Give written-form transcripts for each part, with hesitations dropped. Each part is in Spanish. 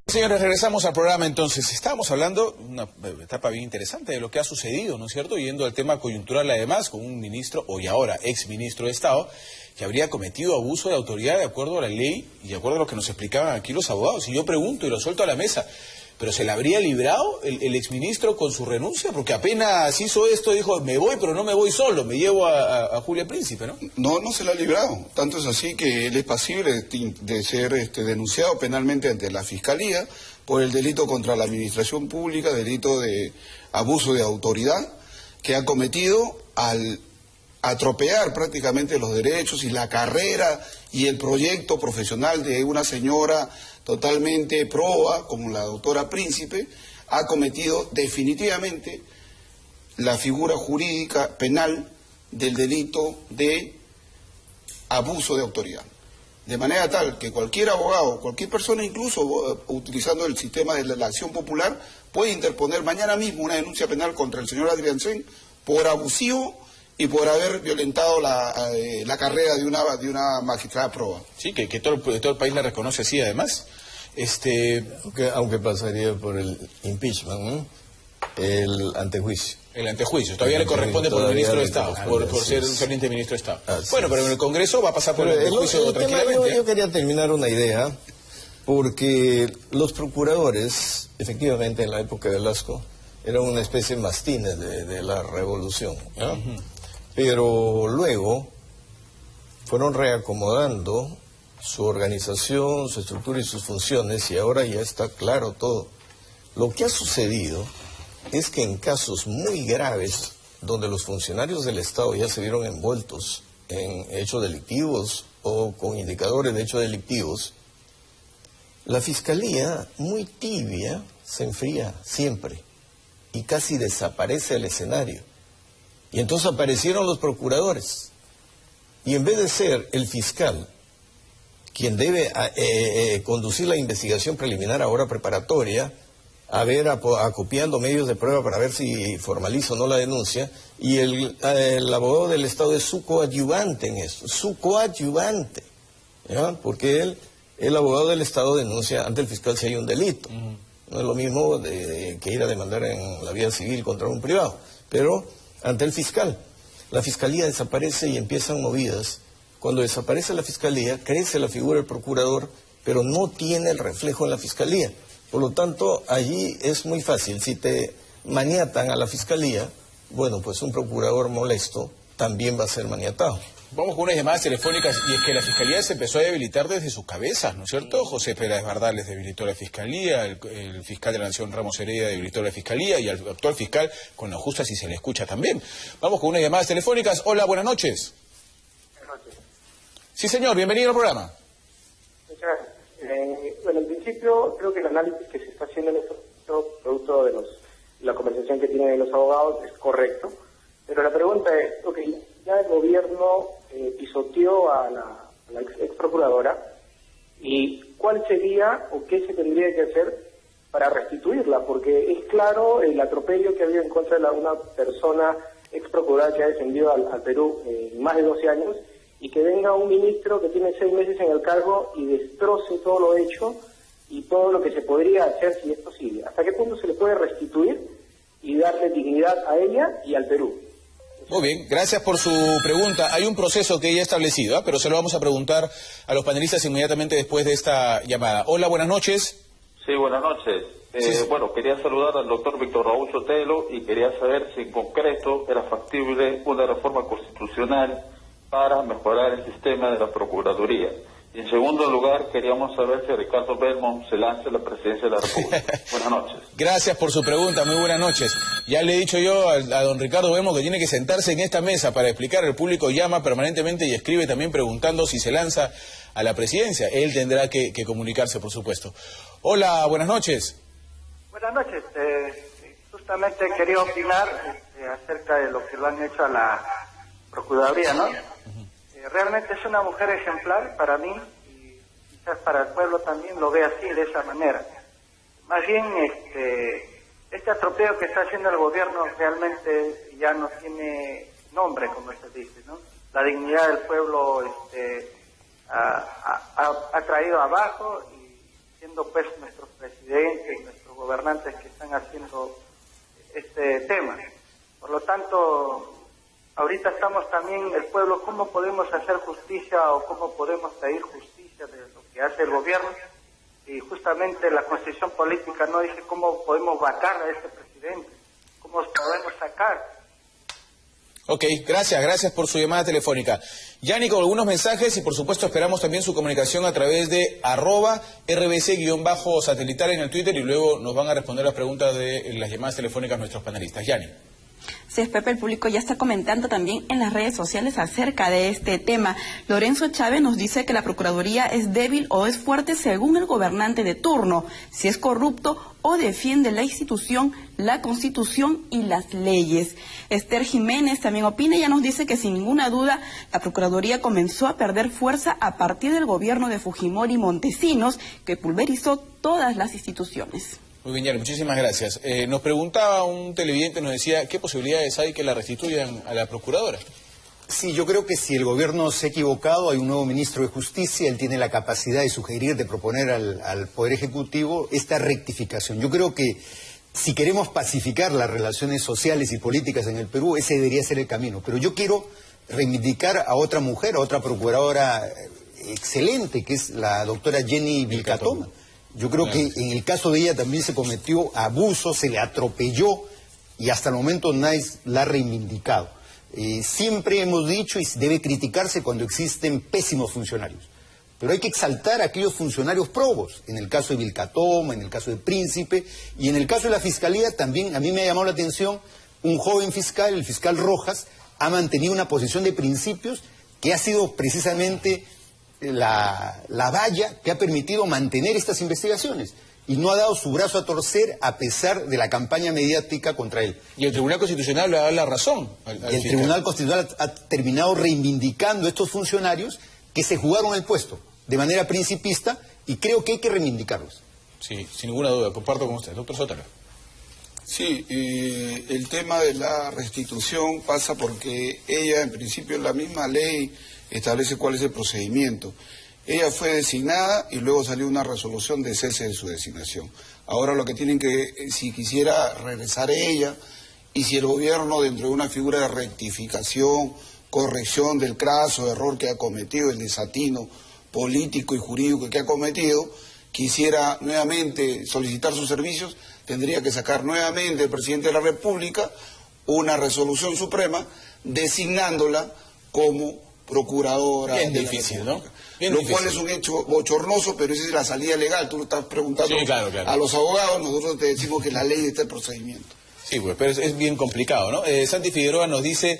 Señores, regresamos al programa entonces. Estábamos hablando, una etapa bien interesante de lo que ha sucedido, ¿no es cierto? Yendo al tema coyuntural además, con un ministro, hoy ahora ex-ministro de Estado, que habría cometido abuso de autoridad de acuerdo a la ley y de acuerdo a lo que nos explicaban aquí los abogados. Y yo pregunto y lo suelto a la mesa, ¿pero se le habría librado el exministro con su renuncia? Porque apenas hizo esto, dijo, me voy, pero no me voy solo, me llevo a Julia Príncipe, ¿no? No se le ha librado. Tanto es así que él es pasible de ser denunciado penalmente ante la Fiscalía por el delito contra la administración pública, delito de abuso de autoridad que ha cometido al atropellar prácticamente los derechos y la carrera y el proyecto profesional de una señora totalmente proba, como la doctora Príncipe. Ha cometido definitivamente la figura jurídica penal del delito de abuso de autoridad. De manera tal que cualquier abogado, cualquier persona, incluso utilizando el sistema de la acción popular, puede interponer mañana mismo una denuncia penal contra el señor Adriansen por abusivo y por haber violentado la carrera de una magistrada proba. Sí, que todo el país la reconoce así además. Aunque pasaría por el impeachment, ¿no? El antejuicio. El antejuicio, todavía le corresponde por el ministro de Estado, por ser un saliente ministro de Estado. Bueno, pero en el Congreso va a pasar por el antejuicio tranquilamente. Yo quería terminar una idea, porque los procuradores, efectivamente en la época de Velasco, eran una especie de mastines de la revolución, ¿no? Pero luego fueron reacomodando su organización, su estructura y sus funciones, y ahora ya está claro todo. Lo que ha sucedido es que en casos muy graves, donde los funcionarios del Estado ya se vieron envueltos en hechos delictivos o con indicadores de hechos delictivos, la Fiscalía, muy tibia, se enfría siempre y casi desaparece del escenario. Y entonces aparecieron los procuradores. Y en vez de ser el fiscal quien debe conducir la investigación preliminar, ahora preparatoria, acopiando medios de prueba para ver si formaliza o no la denuncia, y el abogado del Estado es su coadyuvante en eso, su coadyuvante, ¿ya? Porque el abogado del Estado denuncia ante el fiscal si hay un delito. No es lo mismo que ir a demandar en la vía civil contra un privado, pero ante el fiscal. La Fiscalía desaparece y empiezan movidas. Cuando desaparece la Fiscalía, crece la figura del procurador, pero no tiene el reflejo en la Fiscalía. Por lo tanto, allí es muy fácil. Si te maniatan a la Fiscalía, bueno, pues un procurador molesto también va a ser maniatado. Vamos con unas llamadas telefónicas, y es que la Fiscalía se empezó a debilitar desde sus cabezas, ¿no es cierto? José Pérez Bardales debilitó la Fiscalía, el fiscal de la Nación Ramos Heredia debilitó la Fiscalía, y al actual fiscal, con la justa, si se le escucha también. Vamos con unas llamadas telefónicas. Hola, buenas noches. Buenas noches. Sí, señor, bienvenido al programa. Muchas gracias. Bueno, en principio, creo que el análisis que se está haciendo en este producto de la conversación que tienen los abogados es correcto, pero la pregunta es, ok, ya el gobierno pisoteó a la ex procuradora, y ¿cuál sería o qué se tendría que hacer para restituirla? Porque es claro el atropello que ha habido en contra de una persona ex procuradora que ha defendido al Perú más de 12 años, y que venga un ministro que tiene 6 meses en el cargo y destroce todo lo hecho y todo lo que se podría hacer si es posible. ¿Hasta qué punto se le puede restituir y darle dignidad a ella y al Perú? Muy bien, gracias por su pregunta. Hay un proceso que ya establecido, pero se lo vamos a preguntar a los panelistas inmediatamente después de esta llamada. Hola, buenas noches. Sí, buenas noches. Sí. Bueno, quería saludar al doctor Víctor Raúl Sotelo y quería saber si en concreto era factible una reforma constitucional para mejorar el sistema de la Procuraduría. Y en segundo lugar, queríamos saber si Ricardo Belmont se lanza a la presidencia de la República. Buenas noches. Gracias por su pregunta, muy buenas noches. Ya le he dicho yo a don Ricardo Belmont que tiene que sentarse en esta mesa para explicar. El público llama permanentemente y escribe también preguntando si se lanza a la presidencia. Él tendrá que comunicarse, por supuesto. Hola, buenas noches. Buenas noches. Justamente quería opinar acerca de lo que lo han hecho a la Procuraduría, ¿no? Realmente es una mujer ejemplar para mí, y quizás para el pueblo también lo ve así, de esa manera. Más bien, este atropello que está haciendo el gobierno realmente ya no tiene nombre, como se dice, ¿no? La dignidad del pueblo ha traído abajo, siendo pues nuestros presidentes y nuestros gobernantes que están haciendo este tema. Por lo tanto, ahorita estamos también, el pueblo, ¿cómo podemos hacer justicia o cómo podemos pedir justicia de lo que hace el gobierno? Y justamente la constitución política no dice cómo podemos vacar a este presidente, cómo podemos sacar. Ok, gracias por su llamada telefónica. Yanni, con algunos mensajes y por supuesto esperamos también su comunicación a través de @rbc_satelital en el Twitter y luego nos van a responder las preguntas de las llamadas telefónicas nuestros panelistas. Yanni. Sí, Pepe, el público ya está comentando también en las redes sociales acerca de este tema. Lorenzo Chávez nos dice que la Procuraduría es débil o es fuerte según el gobernante de turno, si es corrupto o defiende la institución, la Constitución y las leyes. Esther Jiménez también opina y ya nos dice que sin ninguna duda la Procuraduría comenzó a perder fuerza a partir del gobierno de Fujimori y Montesinos, que pulverizó todas las instituciones. Muy bien, Yanni, muchísimas gracias. Nos preguntaba un televidente, nos decía, ¿qué posibilidades hay que la restituyan a la Procuradora? Sí, yo creo que si el gobierno se ha equivocado, hay un nuevo ministro de Justicia, él tiene la capacidad de sugerir, de proponer al Poder Ejecutivo esta rectificación. Yo creo que si queremos pacificar las relaciones sociales y políticas en el Perú, ese debería ser el camino. Pero yo quiero reivindicar a otra mujer, a otra procuradora excelente, que es la doctora Jenny Vilcatoma. Yo creo que en el caso de ella también se cometió abuso, se le atropelló y hasta el momento nadie la ha reivindicado. Siempre hemos dicho y debe criticarse cuando existen pésimos funcionarios. Pero hay que exaltar a aquellos funcionarios probos, en el caso de Vilcatoma, en el caso de Príncipe, y en el caso de la Fiscalía también, a mí me ha llamado la atención, un joven fiscal, el fiscal Rojas, ha mantenido una posición de principios que ha sido precisamente la valla que ha permitido mantener estas investigaciones. Y no ha dado su brazo a torcer a pesar de la campaña mediática contra él. Y el Tribunal Constitucional le da la razón al el Tribunal Constitucional ha terminado reivindicando a estos funcionarios que se jugaron el puesto de manera principista y creo que hay que reivindicarlos. Sí, sin ninguna duda, comparto con usted. Doctor Sotelo. Sí, el tema de la restitución pasa porque ella, en principio, la misma ley establece cuál es el procedimiento. Ella fue designada y luego salió una resolución de cese de su designación. Ahora lo que tienen que, si quisiera regresar ella y si el gobierno, dentro de una figura de rectificación, corrección del craso error que ha cometido, el desatino político y jurídico que ha cometido, quisiera nuevamente solicitar sus servicios, tendría que sacar nuevamente el presidente de la República una resolución suprema designándola como procuradora. Bien difícil, ¿no? Bien lo difícil. cual es un hecho bochornoso, pero esa es la salida legal. Tú lo estás preguntando Sí, claro. a los abogados, nosotros te decimos que la ley está el procedimiento. Sí, pues, pero es bien complicado, ¿no? Santi Figueroa nos dice,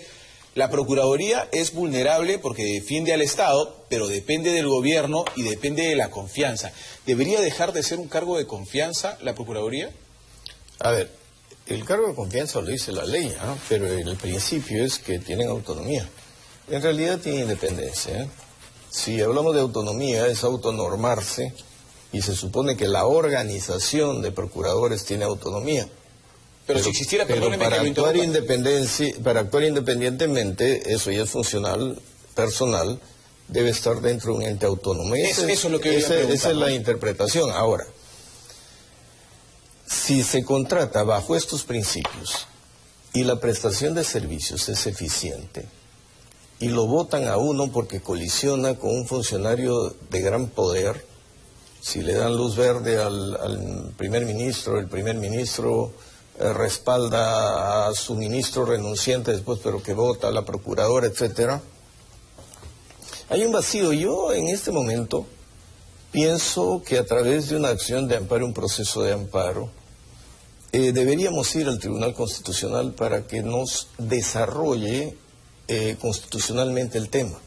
la Procuraduría es vulnerable porque defiende al Estado, pero depende del gobierno y depende de la confianza. ¿Debería dejar de ser un cargo de confianza la Procuraduría? A ver, el cargo de confianza lo dice la ley, ¿no? Pero el principio es que tienen autonomía. En realidad tienen independencia, ¿eh? Si hablamos de autonomía, es autonormarse y se supone que la organización de procuradores tiene autonomía. Pero si existiera, perdóneme para que lo actuar interrumpa. para actuar independientemente, eso ya es funcional, personal, debe estar dentro de un ente autónomo. Eso es lo que yo iba a preguntar, esa es la ¿no? interpretación. Ahora, si se contrata bajo estos principios y la prestación de servicios es eficiente, y lo votan a uno porque colisiona con un funcionario de gran poder, si le dan luz verde al primer ministro, el primer ministro respalda a su ministro renunciante después, pero que vota a la procuradora, etcétera. Hay un vacío. Yo en este momento pienso que a través de una acción de amparo, un proceso de amparo, deberíamos ir al Tribunal Constitucional para que nos desarrolle constitucionalmente el tema,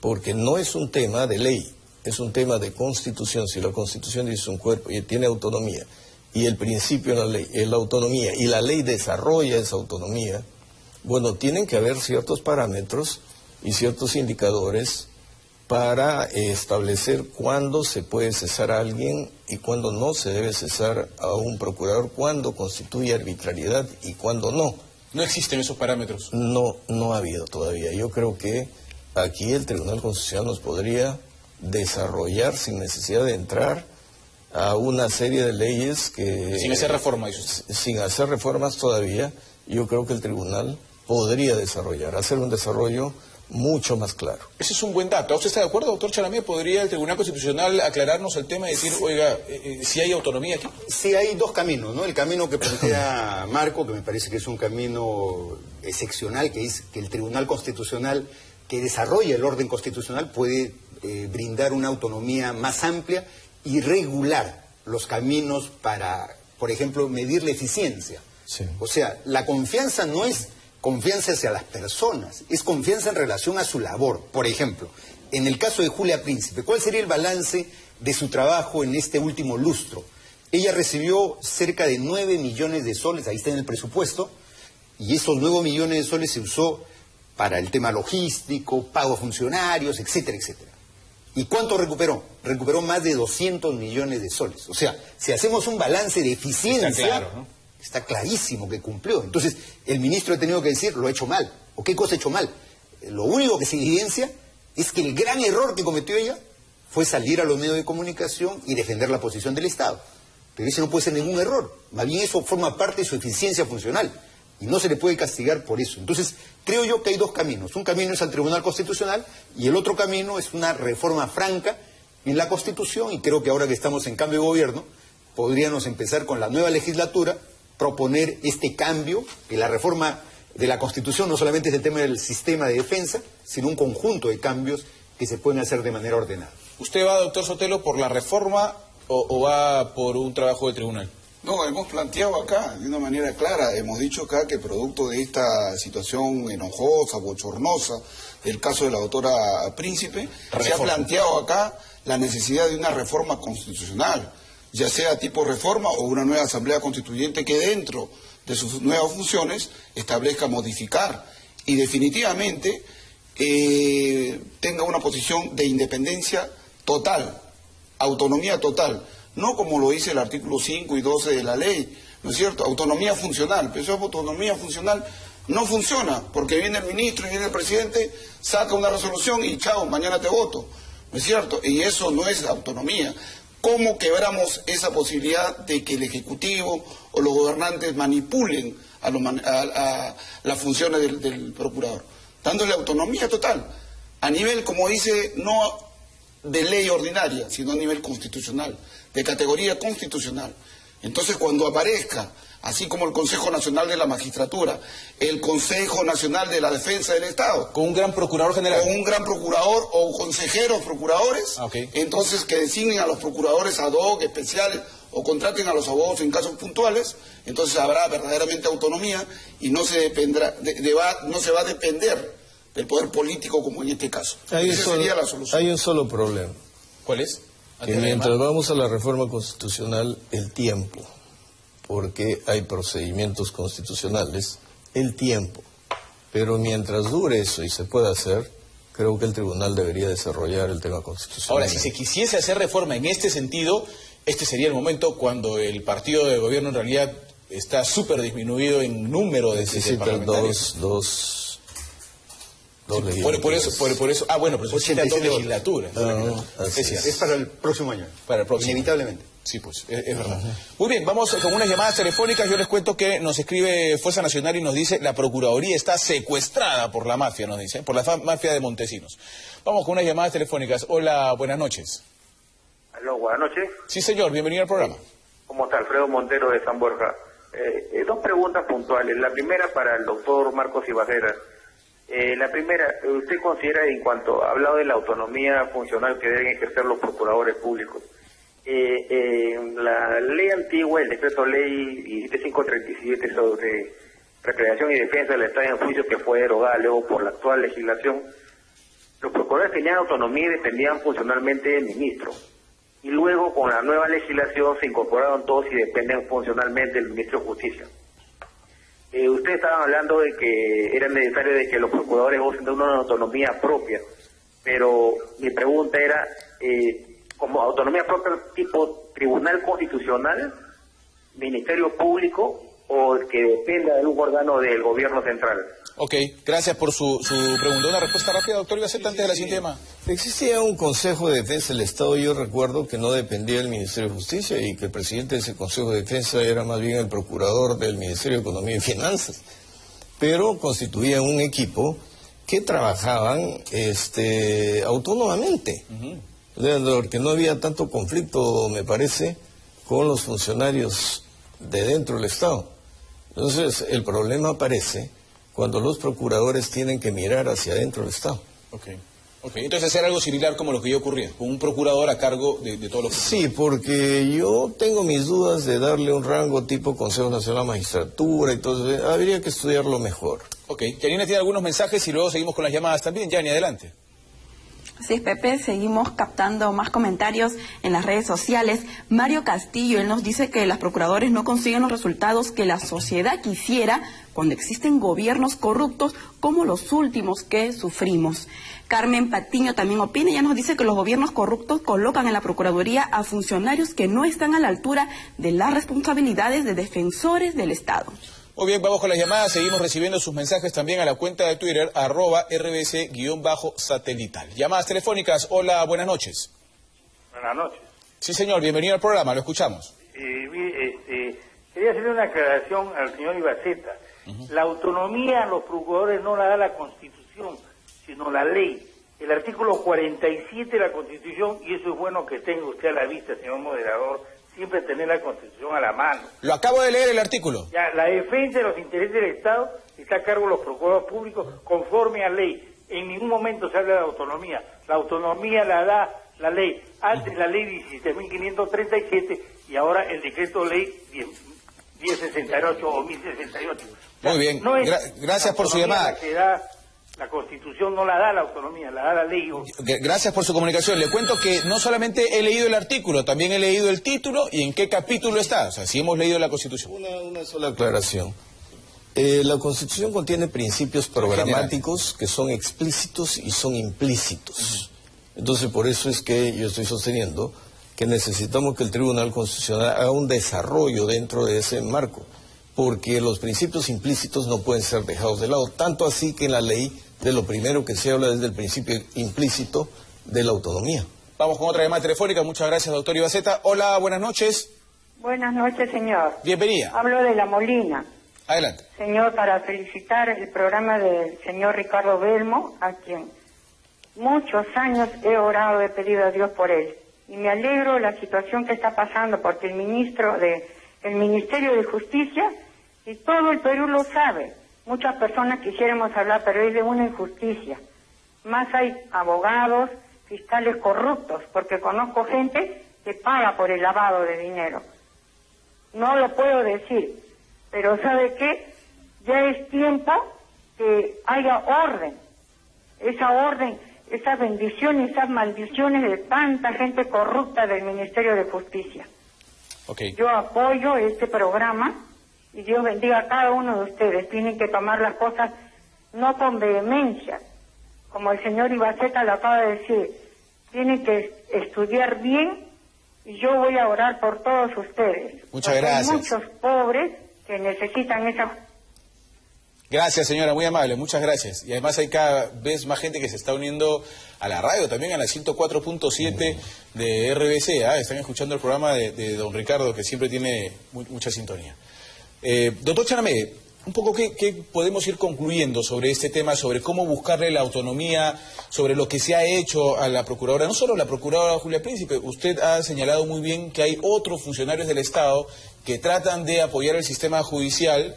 porque no es un tema de ley, es un tema de constitución. Si la constitución dice un cuerpo y tiene autonomía, y el principio de la ley es la autonomía, y la ley desarrolla esa autonomía, bueno, tienen que haber ciertos parámetros y ciertos indicadores para establecer cuándo se puede cesar a alguien y cuándo no se debe cesar a un procurador, cuándo constituye arbitrariedad y cuándo no. ¿No existen esos parámetros? No ha habido todavía. Yo creo que aquí el Tribunal Constitucional nos podría desarrollar sin necesidad de entrar a una serie de leyes que... Sin hacer reforma, dice usted. Sin hacer reformas todavía, yo creo que el tribunal podría hacer un desarrollo mucho más claro. Ese es un buen dato. ¿Usted está de acuerdo, doctor Chalamé? ¿Podría el Tribunal Constitucional aclararnos el tema y decir, oiga, si hay autonomía aquí? Sí, hay dos caminos, ¿no? El camino que plantea Marco, que me parece que es un camino excepcional, que es que el Tribunal Constitucional que desarrolla el orden constitucional puede brindar una autonomía más amplia y regular los caminos para, por ejemplo, medir la eficiencia. Sí. O sea, la confianza no es confianza hacia las personas, es confianza en relación a su labor. Por ejemplo, en el caso de Julia Príncipe, ¿cuál sería el balance de su trabajo en este último lustro? Ella recibió cerca de 9 millones de soles, ahí está en el presupuesto, y esos 9 millones de soles se usó para el tema logístico, pago a funcionarios, etcétera, etcétera. ¿Y cuánto recuperó? Recuperó más de 200 millones de soles. O sea, si hacemos un balance de eficiencia, está claro, ¿no? Está clarísimo que cumplió. Entonces, el ministro ha tenido que decir, lo ha hecho mal. ¿O qué cosa ha hecho mal? Lo único que se evidencia es que el gran error que cometió ella fue salir a los medios de comunicación y defender la posición del Estado. Pero ese no puede ser ningún error. Más bien eso forma parte de su eficiencia funcional. Y no se le puede castigar por eso. Entonces, creo yo que hay dos caminos. Un camino es al Tribunal Constitucional y el otro camino es una reforma franca en la Constitución. Y creo que ahora que estamos en cambio de gobierno, podríamos empezar con la nueva legislatura, proponer este cambio, que la reforma de la Constitución no solamente es el tema del sistema de defensa, sino un conjunto de cambios que se pueden hacer de manera ordenada. ¿Usted va, doctor Sotelo, por la reforma o va por un trabajo del tribunal? No, hemos planteado acá de una manera clara, hemos dicho acá que producto de esta situación enojosa, bochornosa, del caso de la doctora Príncipe, se ha planteado acá la necesidad de una reforma constitucional, ya sea tipo reforma o una nueva asamblea constituyente que dentro de sus nuevas funciones establezca modificar y definitivamente tenga una posición de independencia total, autonomía total, no como lo dice el artículo 5 y 12 de la ley, ¿no es cierto? Autonomía funcional, pero esa autonomía funcional no funciona, porque viene el ministro y viene el presidente, saca una resolución y chao, mañana te voto, ¿no es cierto? Y eso no es autonomía. ¿Cómo quebramos esa posibilidad de que el Ejecutivo o los gobernantes manipulen a las funciones del procurador? Dándole autonomía total, a nivel, como dice, no de ley ordinaria, sino a nivel constitucional, de categoría constitucional. Entonces, cuando aparezca, así como el Consejo Nacional de la Magistratura, el Consejo Nacional de la Defensa del Estado, ¿con un gran procurador general? Con un gran procurador o consejeros procuradores, okay. Entonces que designen a los procuradores ad hoc, especiales, o contraten a los abogados en casos puntuales, entonces habrá verdaderamente autonomía y no se dependerá, no se va a depender del poder político como en este caso. Esa sería la solución. Hay un solo problema. ¿Cuál es? Que mientras vamos a la reforma constitucional, el tiempo, porque hay procedimientos constitucionales, el tiempo. Pero mientras dure eso y se pueda hacer, creo que el tribunal debería desarrollar el tema constitucional. Ahora, si se quisiese hacer reforma en este sentido, este sería el momento cuando el partido de gobierno en realidad está súper disminuido en número de parlamentarios. dos Sí, por eso, bueno, pero se necesitan 2 legislaturas. Es para el próximo año. Para el próximo. Inevitablemente. Sí, pues, es verdad. Muy bien, vamos con unas llamadas telefónicas. Yo les cuento que nos escribe Fuerza Nacional y nos dice la Procuraduría está secuestrada por la mafia, nos dice, por la mafia de Montesinos. Vamos con unas llamadas telefónicas. Hola, buenas noches. Aló, buenas noches. Sí, señor, bienvenido al programa. ¿Cómo está? Alfredo Montero de San Borja. 2 preguntas puntuales. La primera para el doctor Marcos Ibarrera. La primera, ¿usted considera, en cuanto ha hablado de la autonomía funcional que deben ejercer los procuradores públicos, la ley antigua, el decreto ley 17537 sobre recreación y defensa del Estado en juicio, que fue derogada luego por la actual legislación, los procuradores tenían autonomía y dependían funcionalmente del ministro, y luego con la nueva legislación se incorporaron todos y dependen funcionalmente del ministro de Justicia? Ustedes estaban hablando de que era necesario de que los procuradores gocen de una autonomía propia, pero mi pregunta era, como autonomía propia tipo Tribunal Constitucional, Ministerio Público, o que dependa de un órgano del gobierno central. Ok, gracias por su pregunta. Una respuesta rápida, doctor Ibaceta, antes de la siguiente tema. Existía un Consejo de Defensa del Estado, yo recuerdo que no dependía del Ministerio de Justicia y que el presidente de ese Consejo de Defensa era más bien el procurador del Ministerio de Economía y Finanzas, pero constituía un equipo que trabajaban autónomamente, porque no había tanto conflicto, me parece, con los funcionarios de dentro del Estado. Entonces, el problema aparece cuando los procuradores tienen que mirar hacia adentro del Estado. Ok. Entonces hacer algo similar como lo que ya ocurría, con un procurador a cargo de todos los... Sí, porque yo tengo mis dudas de darle un rango tipo Consejo Nacional de Magistratura y todo eso. Habría que estudiarlo mejor. Ok, Yanina tiene algunos mensajes y luego seguimos con las llamadas también. Yani, adelante. Sí, Pepe, seguimos captando más comentarios en las redes sociales. Mario Castillo, él nos dice que los procuradores no consiguen los resultados que la sociedad quisiera cuando existen gobiernos corruptos como los últimos que sufrimos. Carmen Patiño también opina, ella nos dice que los gobiernos corruptos colocan en la Procuraduría a funcionarios que no están a la altura de las responsabilidades de defensores del Estado. Muy bien, vamos con las llamadas, seguimos recibiendo sus mensajes también a la cuenta de Twitter, @rbc_satelital. Llamadas telefónicas, hola, buenas noches. Buenas noches. Sí, señor, bienvenido al programa, lo escuchamos. Quería hacerle una aclaración al señor Ibaceta. La autonomía a los procuradores no la da la Constitución, sino la ley. El artículo 47 de la Constitución, y eso es bueno que tenga usted a la vista, señor moderador, siempre tener la Constitución a la mano. Lo acabo de leer el artículo. Ya, la defensa de los intereses del Estado está a cargo de los procuradores públicos conforme a ley. En ningún momento se habla de autonomía. La autonomía la da la ley. Antes la ley 17.537 y ahora el decreto ley 1068 o 1068. Muy bien, no gracias por su llamada. La Constitución no la da la autonomía, la da la ley. Gracias por su comunicación. Le cuento que no solamente he leído el artículo, también he leído el título y en qué capítulo está. O sea, sí hemos leído la Constitución. Una sola aclaración. La Constitución contiene principios programáticos que son explícitos y son implícitos. Entonces, por eso es que yo estoy sosteniendo que necesitamos que el Tribunal Constitucional haga un desarrollo dentro de ese marco, porque los principios implícitos no pueden ser dejados de lado, tanto así que en la ley de lo primero que se habla es del principio implícito de la autonomía. Vamos con otra llamada telefónica. Muchas gracias, doctor Ibaceta. Hola, buenas noches. Buenas noches, señor. Bienvenida. Hablo de La Molina. Adelante. Señor, para felicitar el programa del señor Ricardo Belmo, a quien muchos años he orado, he pedido a Dios por él. Y me alegro de la situación que está pasando, porque el Ministerio de Justicia, y todo el Perú lo sabe, muchas personas quisiéramos hablar, pero es de una injusticia. Más hay abogados, fiscales corruptos, porque conozco gente que paga por el lavado de dinero. No lo puedo decir, pero ¿sabe qué? Ya es tiempo que haya orden. Esa orden, esas bendiciones, esas maldiciones de tanta gente corrupta del Ministerio de Justicia. Okay. Yo apoyo este programa y Dios bendiga a cada uno de ustedes. Tienen que tomar las cosas no con vehemencia, como el señor Ibaceta lo acaba de decir. Tienen que estudiar bien y yo voy a orar por todos ustedes. Muchas gracias. Hay muchos pobres que necesitan esa... Gracias, señora, muy amable, muchas gracias. Y además hay cada vez más gente que se está uniendo a la radio, también a la 104.7 de RBC. Están escuchando el programa de don Ricardo, que siempre tiene mucha sintonía. Doctor Chanamé, un poco qué podemos ir concluyendo sobre este tema, sobre cómo buscarle la autonomía, sobre lo que se ha hecho a la procuradora, no solo la procuradora Julia Príncipe. Usted ha señalado muy bien que hay otros funcionarios del Estado que tratan de apoyar el sistema judicial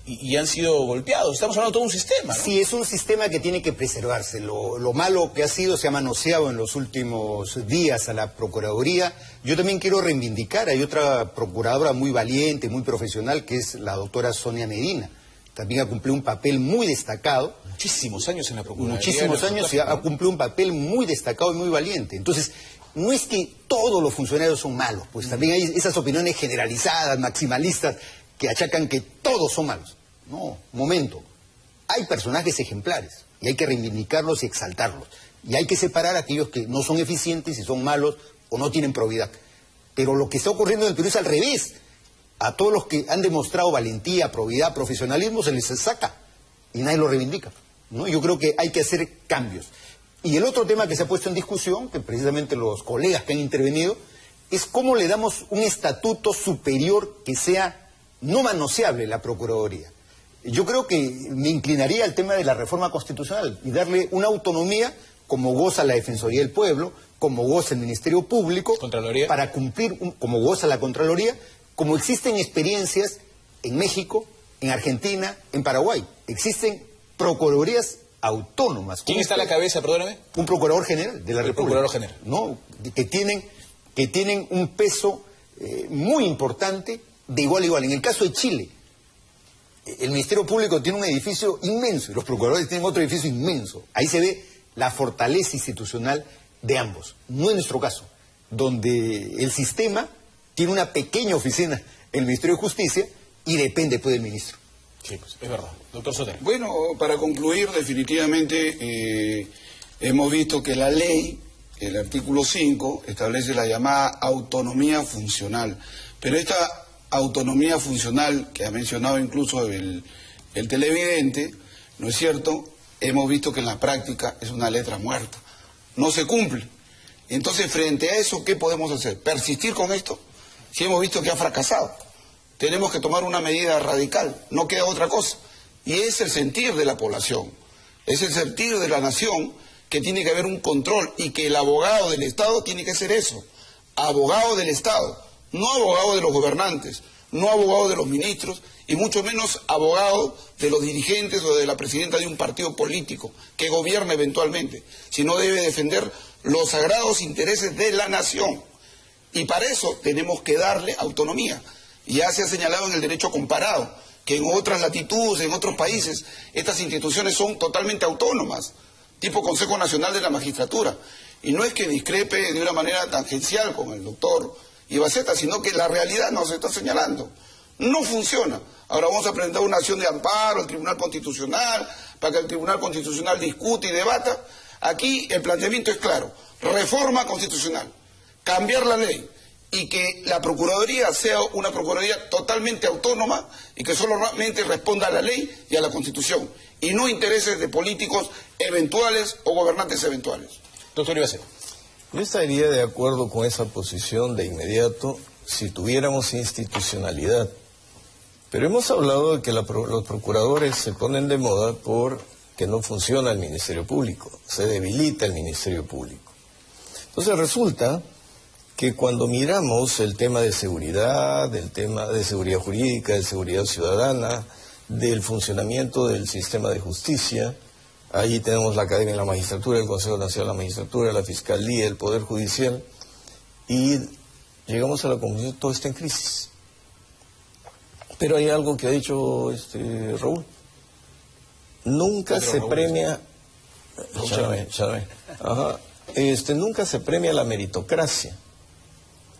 y han sido golpeados. Estamos hablando de todo un sistema, ¿no? Sí, es un sistema que tiene que preservarse. Lo malo que ha sido, se ha manoseado en los últimos días a la Procuraduría. Yo también quiero reivindicar, hay otra procuradora muy valiente, muy profesional, que es la doctora Sonia Medina. También ha cumplido un papel muy destacado. Muchísimos años en la Procuraduría. Muchísimos años y ha cumplido un papel muy destacado y muy valiente. Entonces, no es que todos los funcionarios son malos, pues también hay esas opiniones generalizadas, maximalistas, que achacan que todos son malos. No, momento. Hay personajes ejemplares y hay que reivindicarlos y exaltarlos. Y hay que separar a aquellos que no son eficientes y son malos o no tienen probidad. Pero lo que está ocurriendo en el Perú es al revés. A todos los que han demostrado valentía, probidad, profesionalismo se les saca. y nadie lo reivindica, ¿no? Yo creo que hay que hacer cambios. Y el otro tema que se ha puesto en discusión, que precisamente los colegas que han intervenido, es cómo le damos un estatuto superior que sea no manoseable la Procuraduría. Yo creo que me inclinaría al tema de la reforma constitucional y darle una autonomía como goza la Defensoría del Pueblo, como goza el Ministerio Público, Contraloría, para cumplir, como goza la Contraloría, como existen experiencias en México, en Argentina, en Paraguay. Existen procuradurías autónomas. ¿Quién está a la cabeza, perdóname? Un procurador general de la República. Procurador general. ¿No? Que tienen un peso muy importante de igual a igual. En el caso de Chile, el Ministerio Público tiene un edificio inmenso y los procuradores tienen otro edificio inmenso. Ahí se ve la fortaleza institucional de ambos. No en nuestro caso, donde el sistema tiene una pequeña oficina en el Ministerio de Justicia y depende pues del ministro. Sí, pues, es verdad. Doctor Sotelo. Bueno, para concluir, definitivamente hemos visto que la ley, el artículo 5, establece la llamada autonomía funcional. Pero esta autonomía funcional, que ha mencionado incluso el televidente, ¿no es cierto?, hemos visto que en la práctica es una letra muerta. No se cumple. Entonces, frente a eso, ¿qué podemos hacer? ¿Persistir con esto? Si hemos visto que ha fracasado. Tenemos que tomar una medida radical, no queda otra cosa. Y es el sentir de la población, es el sentir de la nación que tiene que haber un control y que el abogado del Estado tiene que ser eso, abogado del Estado, no abogado de los gobernantes, no abogado de los ministros y mucho menos abogado de los dirigentes o de la presidenta de un partido político que gobierne eventualmente, sino debe defender los sagrados intereses de la nación. Y para eso tenemos que darle autonomía. Ya se ha señalado en el derecho comparado que en otras latitudes, en otros países, estas instituciones son totalmente autónomas, tipo Consejo Nacional de la Magistratura. Y no es que discrepe de una manera tangencial con el doctor Ibaceta, sino que la realidad nos está señalando. No funciona. Ahora vamos a presentar una acción de amparo al Tribunal Constitucional, para que el Tribunal Constitucional discute y debata. Aquí el planteamiento es claro, reforma constitucional, cambiar la ley, y que la Procuraduría sea una Procuraduría totalmente autónoma y que solamente responda a la ley y a la Constitución, y no intereses de políticos eventuales o gobernantes eventuales. Doctor Ibaceta. Yo estaría de acuerdo con esa posición de inmediato si tuviéramos institucionalidad. Pero hemos hablado de que los procuradores se ponen de moda porque no funciona el Ministerio Público, se debilita el Ministerio Público. Entonces resulta que cuando miramos el tema de seguridad, el tema de seguridad jurídica, de seguridad ciudadana, del funcionamiento del sistema de justicia, ahí tenemos la Academia de la Magistratura, el Consejo Nacional de la Magistratura, la Fiscalía, el Poder Judicial, y llegamos a la conclusión que todo está en crisis. Pero hay algo que ha dicho Raúl. Nunca se premia... nunca se premia la meritocracia.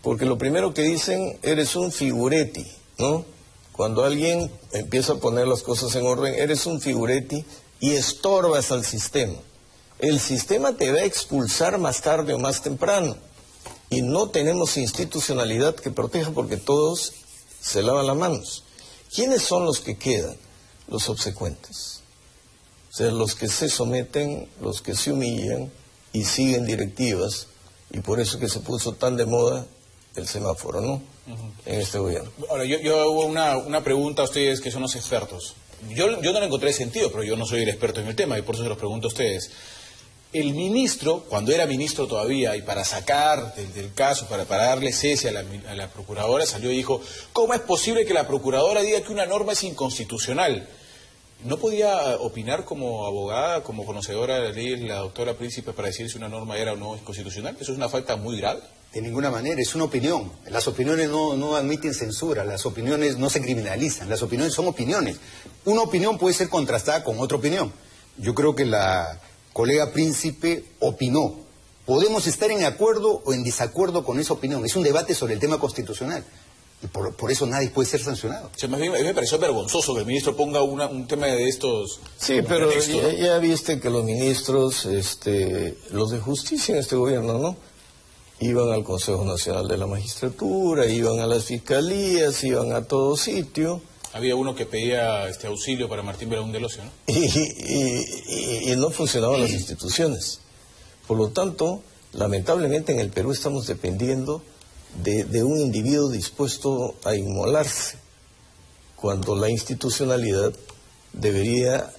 Porque lo primero que dicen, eres un figuretti, ¿no? Cuando alguien empieza a poner las cosas en orden, eres un figuretti y estorbas al sistema. El sistema te va a expulsar más tarde o más temprano. Y no tenemos institucionalidad que proteja porque todos se lavan las manos. ¿Quiénes son los que quedan? Los obsecuentes. O sea, los que se someten, los que se humillan y siguen directivas. Y por eso que se puso tan de moda el semáforo, ¿no? En este gobierno. Ahora, yo hago una pregunta a ustedes que son los expertos. Yo no le encontré sentido, pero yo no soy el experto en el tema y por eso se los pregunto a ustedes. El ministro, cuando era ministro todavía, y para sacar del caso, para darle cese a la procuradora, salió y dijo, ¿cómo es posible que la procuradora diga que una norma es inconstitucional? ¿No podía opinar como abogada, como conocedora de la ley, la doctora Príncipe, para decir si una norma era o no inconstitucional? Eso es una falta muy grave. De ninguna manera, es una opinión. Las opiniones no admiten censura, las opiniones no se criminalizan, las opiniones son opiniones. Una opinión puede ser contrastada con otra opinión. Yo creo que la colega Príncipe opinó. Podemos estar en acuerdo o en desacuerdo con esa opinión. Es un debate sobre el tema constitucional. Y por eso nadie puede ser sancionado. O sea, más bien, me pareció vergonzoso que el ministro ponga un tema de estos... Sí, pero ya viste que los ministros, los de justicia en este gobierno, ¿no? Iban al Consejo Nacional de la Magistratura, iban a las fiscalías, iban a todo sitio Había uno que pedía auxilio para Martín Belaúnde del Ocio, ¿no? Y no funcionaban las instituciones. Por lo tanto, lamentablemente en el Perú estamos dependiendo de un individuo dispuesto a inmolarse, cuando la institucionalidad debería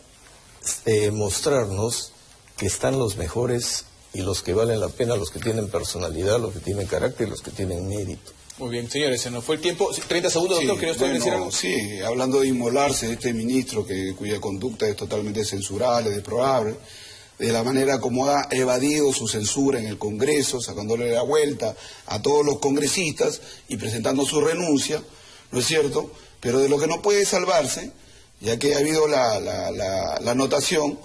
mostrarnos que están los mejores y los que valen la pena, los que tienen personalidad, los que tienen carácter y los que tienen mérito. Muy bien, señores, se nos fue el tiempo. 30 segundos, doctor, ¿quería usted decir algo? Sí, hablando de inmolarse, este ministro cuya conducta es totalmente censurable, deplorable, de la manera como ha evadido su censura en el Congreso, sacándole la vuelta a todos los congresistas y presentando su renuncia, ¿no es cierto? Pero de lo que no puede salvarse, ya que ha habido la anotación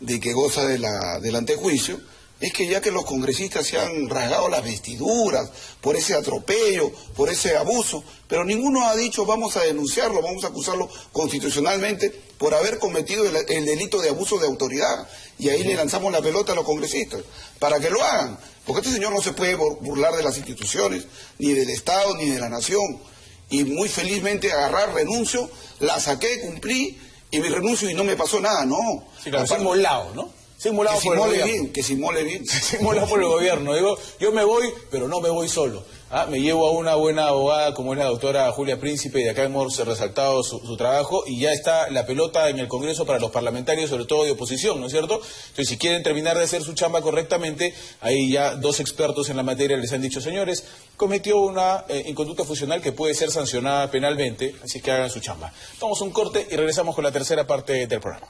de que goza del antejuicio, es que ya que los congresistas se han rasgado las vestiduras por ese atropello, por ese abuso, pero ninguno ha dicho vamos a denunciarlo, vamos a acusarlo constitucionalmente por haber cometido el delito de abuso de autoridad. Y ahí le lanzamos la pelota a los congresistas, para que lo hagan, porque este señor no se puede burlar de las instituciones, ni del Estado, ni de la nación. Y muy felizmente agarrar, renuncio, la saqué, cumplí, y me renuncio y no me pasó nada, no. Sí, claro, se ha inmolado, ¿no? Que se inmole bien. Se inmola por el gobierno. Digo, yo me voy, pero no me voy solo. Me llevo a una buena abogada como es la doctora Julia Príncipe, y de acá hemos resaltado su trabajo, y ya está la pelota en el Congreso para los parlamentarios, sobre todo de oposición, ¿no es cierto? Entonces, si quieren terminar de hacer su chamba correctamente, ahí ya 2 expertos en la materia les han dicho, señores, cometió una inconducta funcional que puede ser sancionada penalmente, así que hagan su chamba. Vamos a un corte y regresamos con la tercera parte del programa.